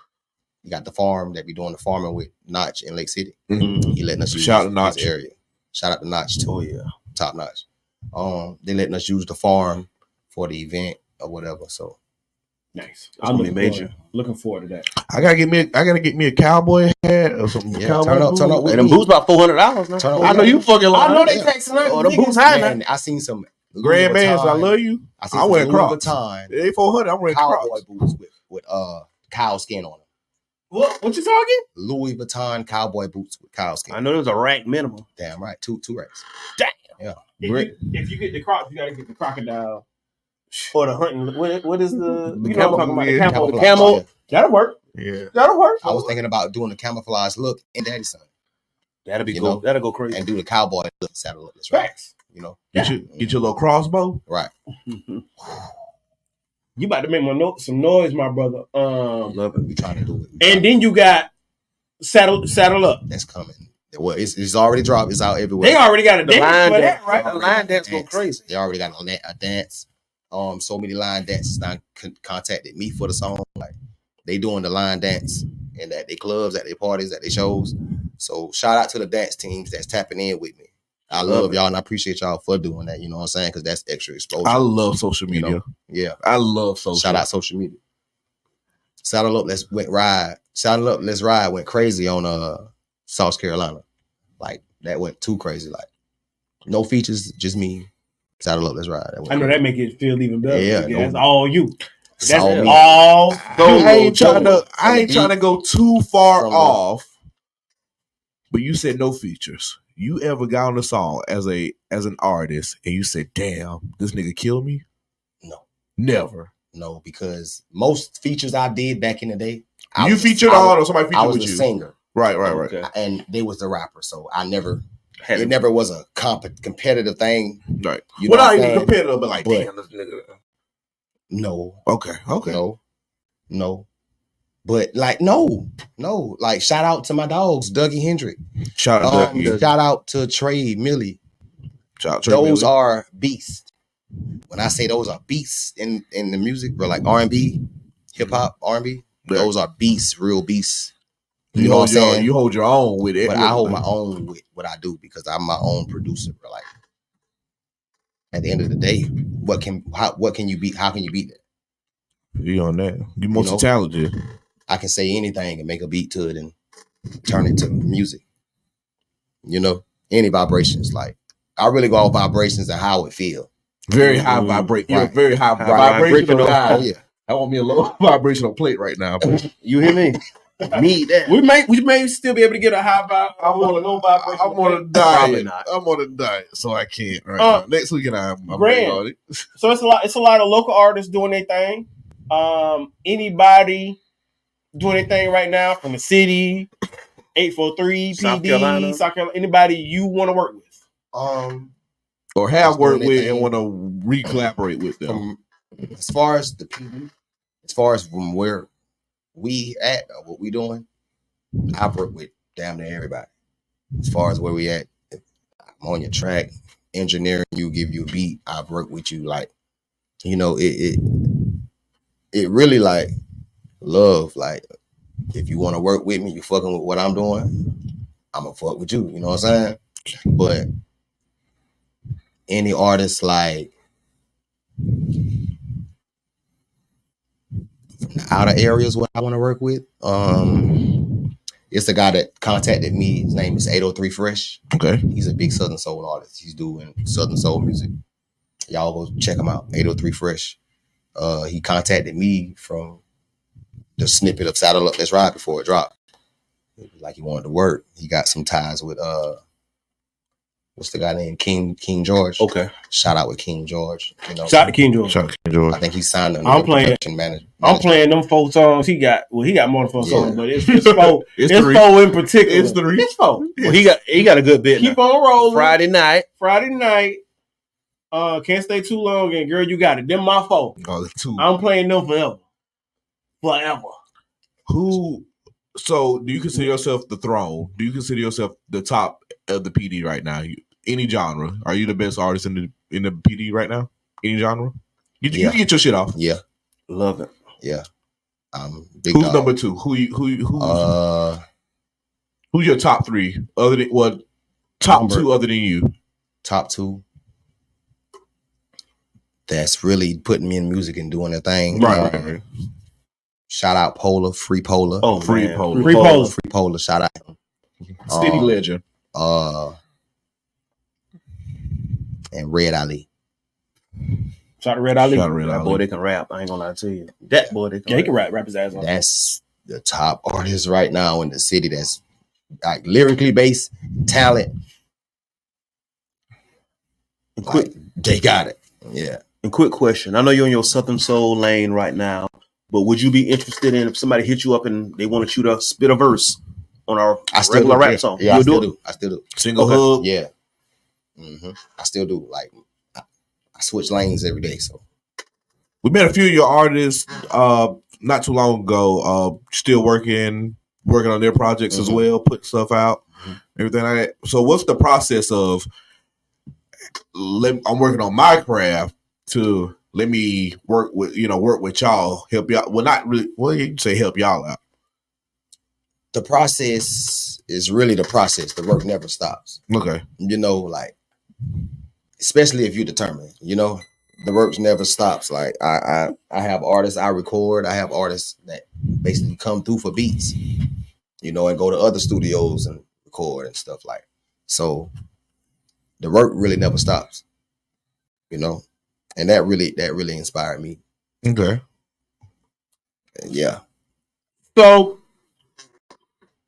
You got the farm that we doing the farming with Notch in Lake City. Mm-hmm. He letting us use shout out to Notch area. Shout out to Notch too. Oh yeah, top notch. They letting us use the farm for the event or whatever. So nice. I'm looking forward to that. I gotta get me a cowboy hat or something. Yeah, turn up. And them boots about $400 now. I know you fucking lying. I know they take some. Oh, the boots high now. I seen some Grand Bands. I love you. I wear Crocs. They 400. I'm wearing cowboy Crocs. boots with cow skin on them. What you talking? Louis Vuitton cowboy boots with cow skin. I know there's a rack minimum. Damn right, two racks. Damn. Yeah. If you get the Crocs, you gotta get the crocodile or the hunting. What is the camel? The camel. Yeah. That'll work. Yeah, that'll work. I was thinking about doing the camouflage look in Daddy Son. That'll be cool. That'll go crazy. And do the cowboy look, saddle up. That's right. Get your little crossbow. Right. You about to make some noise, my brother. Love it. We trying to do it. And then you got saddle up. That's coming. Well, it's already dropped. It's out everywhere. They already got a dance for that, right? The line dance go crazy. They already got a dance. So many line dances now contacted me for the song. Like they doing the line dance and at their clubs, at their parties, at their shows. So shout out to the dance teams that's tapping in with me. I love y'all and I appreciate y'all for doing that. You know what I'm saying? Because that's extra exposure. I love social media. Yeah, I love social. Shout out social media. Saddle Up, Let's Ride. Saddle Up, Let's Ride went crazy on South Carolina. Like that went too crazy. Like no features, just me. Saddle Up, Let's Ride. I know that make it feel even better. Yeah, that's all you. That's all. I ain't trying to go too far off. But you said no features. You ever got on a song as an artist and you said, "Damn, this nigga killed me"? No, never. No, because most features I did back in the day, featured on or somebody featured I was with the you. Singer, right, okay. And they was the rapper, so I never. It never was a competitive thing, right? You know not even competitive, but like, damn, this nigga. No. Okay. No. But like no, like shout out to my dogs, Dougie Hendrick. Shout out to Trey Millie. Those are beasts. When I say those are beasts in the music, bro, like R&B, hip hop, R&B, those are beasts, real beasts. You know what I'm saying? You hold your own with it, but I hold my own with what I do because I'm my own producer, bro. Like at the end of the day, what can you beat? How can you beat that? You on that? You multi-talented. I can say anything and make a beat to it and turn it to music. Any vibrations. Like I really go off vibrations and how it feel. Very high vibration. You're very high vibrational guy. Oh yeah. I want me a low vibrational plate right now. You hear me? Need that. We may still be able to get a high vibe. I'm on a low vibration. I'm on a diet. Probably not. I'm on a diet, so I can't right now. Next weekend I'm on it. So it's a lot of local artists doing their thing. Anybody doing anything right now from the city, 843, South PD, Carolina. South Carolina, anybody you want to work with? Or have worked with and want to re-collaborate with them. As far as the PD, as far as from where we at or what we doing, I've worked with damn near everybody. As far as where we at, if I'm on your track, engineering you, give you a beat, I've worked with you. Like, it really like love. Like, if you want to work with me, you fucking with what I'm doing, I'm gonna fuck with you. You know what I'm saying? But any artist like from the outer areas what I want to work with. It's the guy that contacted me. His name is 803 Fresh. Okay. He's a big Southern Soul artist. He's doing Southern Soul music. Y'all go check him out. 803 Fresh. He contacted me from the snippet of Saddle Up Let's Ride before it dropped. Like he wanted to work. He got some ties with what's the guy named King George? Okay. Shout out with King George. You know, shout out to King George. I think he signed under I'm playing manager. I'm playing them 4 songs he got. Well, he got more than 4 songs, but it's 4. It's it's 3. 4 in particular. It's 3. It's 4. Well, he got a good bit. Keep now. on rolling. Friday night. Can't stay too long, and girl, you got it. Them my 4. Oh, 2. I'm playing them forever. So do you consider yourself the throne? Do you consider yourself the top of the PD right now? Any genre? Are you the best artist in the PD right now? Any genre? You can get your shit off. Yeah. Love it. Yeah. Big Who's dog. number 2? Who's your top 3? Other than top 2 other than you? Top 2. That's really putting me in music and doing a thing. Right. Shout out Polar, Free Polar. Oh, Free man. Polar. Free Polar. Free Polar. Shout out. City legend. And Red Ali. Shout out to Red Ali. That boy, they can rap. I ain't gonna lie to you. That boy, they can. Yeah, he can rap his ass off. That's the top artist right now in the city. That's like lyrically based talent. And quick, they got it. Yeah. And quick question. I know you're in your Southern Soul lane right now, but would you be interested in if somebody hit you up and they want you to spit a verse on our regular rap song? Yeah, I still do. Single hook. Yeah. I still do. Like I switch lanes every day. So we met a few of your artists not too long ago. Still working on their projects as well, putting stuff out, everything like that. So what's the process of I'm working on my craft to let me work with y'all, help y'all. Well, not really. Well, you can say help y'all out. The process is really the process. The work never stops. Okay. Like, especially if you're determined, the work never stops. Like I have artists I record. I have artists that basically come through for beats, and go to other studios and record and stuff like. So the work really never stops, and that really inspired me. Okay. Yeah. So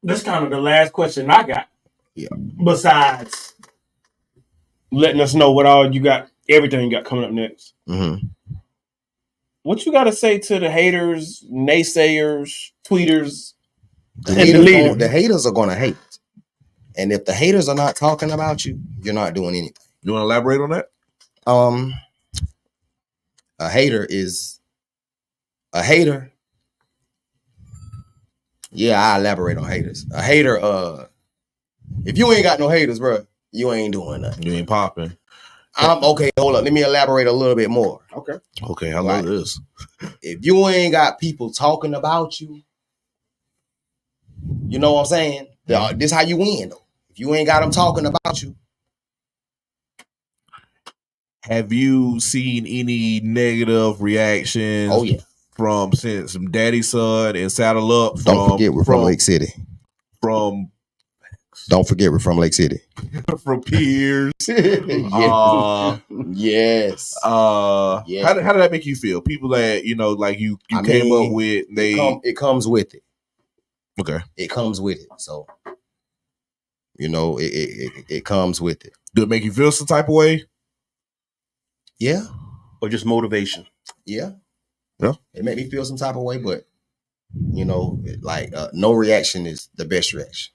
that's kind of the last question I got. Yeah. Besides letting us know what all you got, everything you got coming up next. What you got to say to the haters, naysayers, tweeters, the haters are gonna hate, and if the haters are not talking about you, you're not doing anything. You want to elaborate on that? A hater is a hater. Yeah, I elaborate on haters. A hater, if you ain't got no haters, bro, you ain't doing nothing. You ain't popping. Okay, hold up. Let me elaborate a little bit more. Okay, I love this. If you ain't got people talking about you, you know what I'm saying? This how you win, though. If you ain't got them talking about you. Have you seen any negative reactions? Oh, yeah. From Daddy Son and Saddle Up. Don't forget we're from Lake City. Don't forget we're from Lake City. From peers. Yes. How did that make you feel? People that like you came up with, it comes with it. Okay. It comes with it. So it comes with it. Do it make you feel some type of way? Yeah. Or just motivation? Yeah. Yeah. It made me feel some type of way, but no reaction is the best reaction.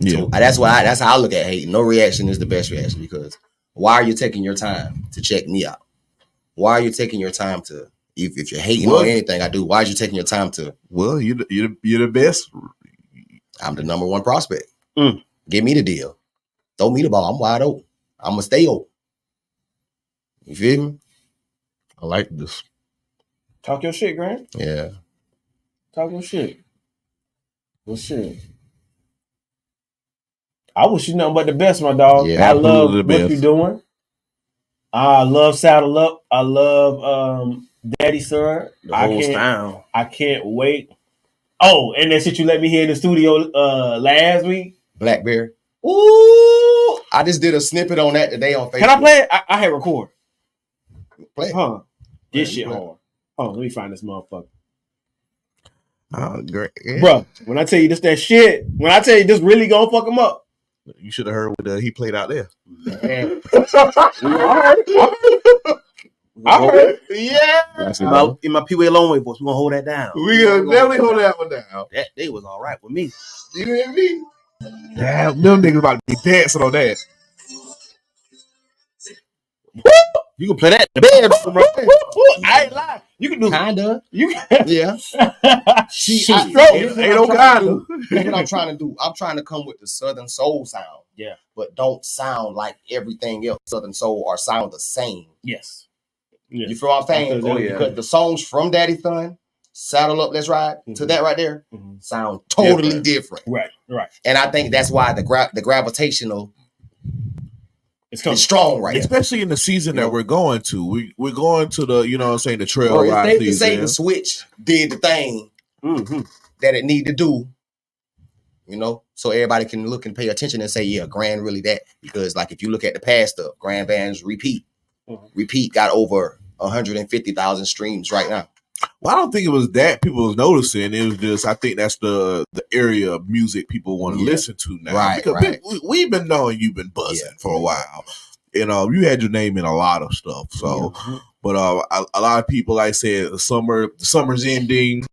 Yeah. So that's how I look at hate. No reaction is the best reaction, because why are you taking your time to check me out? Why are you taking your time to, if you're hating on anything I do, why are you taking your time to? Well, you're the best. I'm the number one prospect. Give me the deal. Throw me the ball. I'm wide open. I'm gonna stay open. You feel me? I like this. Talk your shit, Grant. Yeah. Talk your shit. Well, shit. I wish you nothing but the best, my dog. Yeah, I love what you're doing. I love Saddle Up. I love Daddy Son. The whole style. I can't wait. Oh, and that shit you let me hear in the studio last week. Blackberry. Ooh, I just did a snippet on that today on Facebook. Can I play it? I had record. Play it. Huh. This Play shit it. hard. Oh, let me find this motherfucker. Oh, great. Yeah. Bro, when I tell you this that shit, when I tell you this really gonna fuck him up. You should have heard what he played out there. Man. I heard. Yeah. In my Pee Wee Long Way voice, we're gonna hold that down. We gonna definitely hold that one down. That day was all right with me. You hear me? Yeah, them niggas about to be dancing on that. You can play that in the bedroom, right? I ain't lying. You can do Kinda. You Yeah. See, ain't no kinda. That's what I'm trying to do. I'm trying to come with the Southern Soul sound. Yeah. But don't sound like everything else Southern Soul or sound the same. Yes. You feel what I'm saying? Because the songs from Daddy Son, Saddle Up, Let's Ride, to that right there, sound totally different. Right. And I think that's why the gravitational is strong right now. Especially in the season that we're going to. We're going to the, you know what I'm saying, the trail ride They season. say the Switch did the thing that it need to do, you know, so everybody can look and pay attention and say, yeah, Grand really that. Because like if you look at the past stuff, Grand Bandz Repeat got over 150,000 streams right now. Well, I don't think it was that people was noticing. It was just, I think that's the area of music people want to listen to now. Right, because we've been knowing you've been buzzing for a while. You know, you had your name in a lot of stuff. So, but a lot of people, like I said, the summer's ending.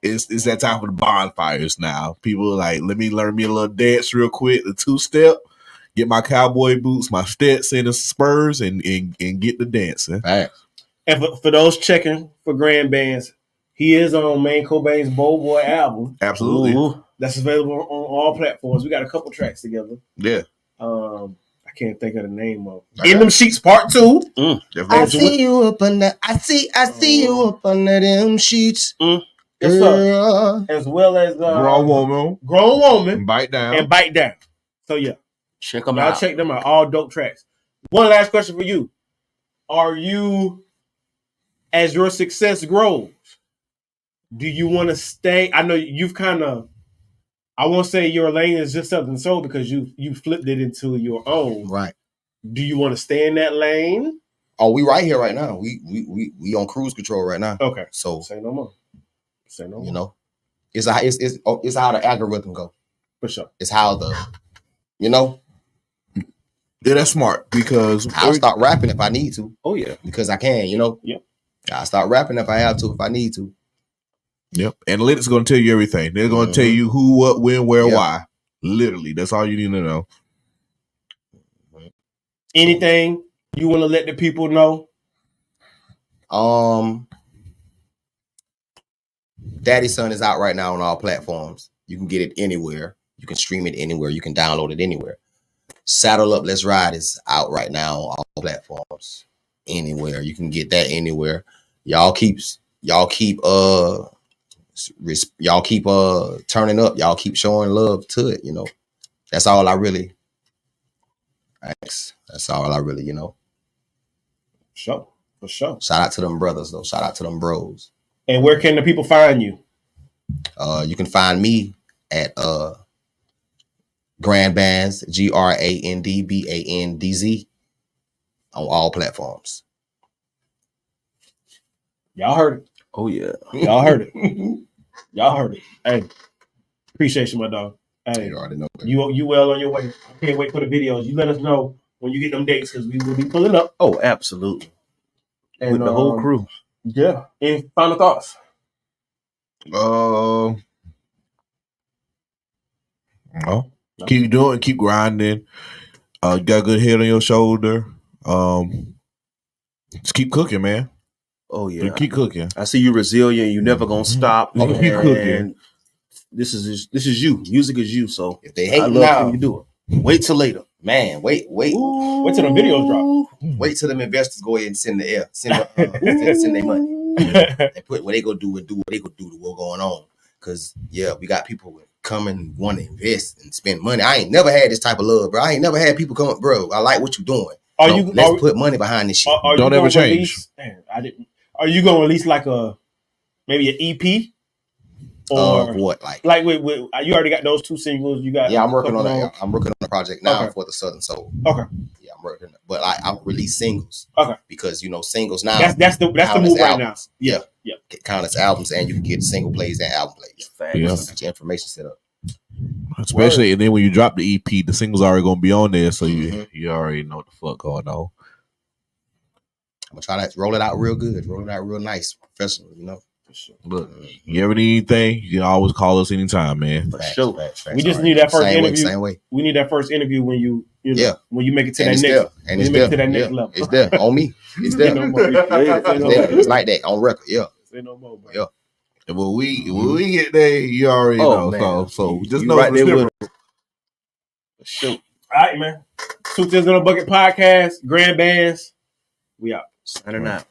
It's that time for the bonfires now. People are like, let me learn me a little dance real quick, the two-step, get my cowboy boots, my Stetson and Spurs, and get the dancing. Right. And for those checking for Grand Bandz, he is on Maine Cobain's Bold Boy album. Absolutely. That's available on all platforms. We got a couple tracks together. Yeah. I can't think of the name of it. In Them Sheets Part 2. I see you up under. I see you up under them sheets. As well as Grown Woman, Bite Down. So yeah, check them out. Check them out. All dope tracks. One last question for you: are you, as your success grows, do you want to stay? I know you've kind of. I won't say your lane is just Southern Soul because you flipped it into your own. Right. Do you want to stay in that lane? Oh, we right here right now. We on cruise control right now. Okay. So say no more. You know, it's how the algorithm go. For sure. It's how the, you know. Yeah, that's smart because I'll start rapping if I need to. Oh yeah, because I can. You know. Yep. I'll start rapping if I have to. If I need to. Yep. Analytics going to tell you everything. They're going to tell you who, what, when, where, why. Literally, that's all you need to know. Anything you want to let the people know? Daddy Son is out right now on all platforms. You can get it anywhere. You can stream it anywhere. You can download it anywhere. Saddle Up, Let's Ride is out right now on all platforms. Anywhere. You can get that anywhere. Y'all keep turning up. Y'all keep showing love to it, you know. That's all I really you know. For sure. Shout out to them brothers though. Shout out to them bros. And where can the people find you? You can find me at Grand Bandz, GRANDBANDZ on all platforms. Y'all heard it. Oh yeah. Y'all heard it. Y'all heard it. Hey, appreciate you, my dog. Hey, you already know. You well on your way. I can't wait for the videos. You let us know when you get them dates because we will be pulling up. Oh, absolutely. And with the whole crew. Yeah. Any final thoughts? No. Keep doing, keep grinding. You got a good head on your shoulder. Just keep cooking, man. Oh yeah, keep cooking. I see you resilient. You never gonna stop. Keep cooking. This is you. Music is you. So if they hate I love now, when you do it. Wait till later, man. Wait till the videos drop. Wait till them investors go ahead and send their money. And put what they go do and do what they go do to what's going on. Cause yeah, we got people coming want to invest and spend money. I ain't never had this type of love, bro. I ain't never had people come up, bro. I like what you're doing. Let's put money behind this shit. Don't ever change. Are you gonna release like maybe an EP? Or what? Like with you already got those 2 singles. You got I'm working on that. I'm working on a project now for the Southern Soul. Okay. Yeah, I'm working, but I release singles. Okay. Because singles now. That's the move right now. Yeah. Count as albums, and you can get single plays and album plays. Yeah. Get your information set up. Especially, and then when you drop the EP, the singles already gonna be on there, so you already know what the fuck going on. I'm gonna try to roll it out real good, roll it out real nice, professional. Look, you ever need anything, you can always call us anytime, man. For sure. We just need that first interview. Same way. We need that first interview when you when you make it to that next level. It's there on me. It's there. It's like that on record. Yeah. Say no more, bro. Yeah. And when we get there, you already know. Man. So just know right there with Shoot. All right, man. Two Things in a Bucket podcast. Grand Bandz. We out. Signing out.